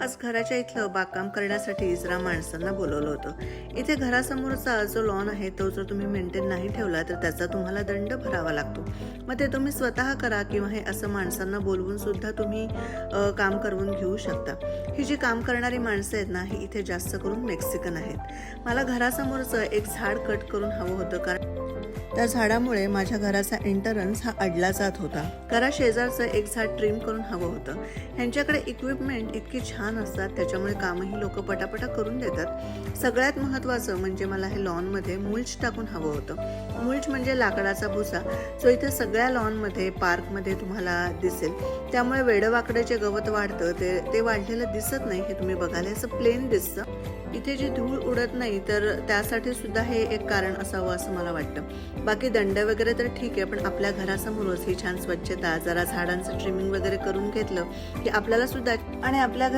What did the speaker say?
आज घराच्या इथलं बागकाम करण्यासाठी जरा माणसांना बोलवलं होतं। इथे घरासमोरचा जो लॉन आहे तो जर तुम्ही मेंटेन नाही ठेवला तर त्याचा तुम्हाला दंड भरावा लागतो। मग ते तुम्ही स्वतः करा किंवा हे असं माणसांना बोलवून सुद्धा तुम्ही काम करवून घेऊ शकता। ही जी काम करणारी माणसं आहेत ना, ही इथे जास्त करून मेक्सिकन आहेत। मला घरासमोरचं एक झाड कट करून हवं होतं, कारण त्या झाडामुळे माझ्या घराचा एंट्रन्स हा अडला जात होता। घरा शेजारचं एक झाड ट्रिम करून हवं होतं। ह्यांच्याकडे इक्विपमेंट इतकी छान असतात, त्याच्यामुळे कामही लोक पटापटा करून देतात। सगळ्यात महत्त्वाचं म्हणजे मला हे लॉनमध्ये मुल्च टाकून हवं होतं। मुल्च म्हणजे लाकडाचा भुसा, जो इथे सगळ्या लॉनमध्ये पार्कमध्ये तुम्हाला दिसेल। त्यामुळे वेडवाकडे जे गवत वाढतं ते वाढलेलं दिसत नाही, हे तुम्ही बघाल असं प्लेन दिसतं। इथे जी धूळ उडत नाही, तर त्यासाठी सुद्धा हे एक कारण असावं असं मला वाटतं। बाकी दंड वगैरे तर ठीक आहे, पण आपल्या घरासमोरच ही छान स्वच्छता, जरा झाडांचं ट्रिमिंग वगैरे करून घेतलं की आपल्याला सुद्धा आणि आपल्या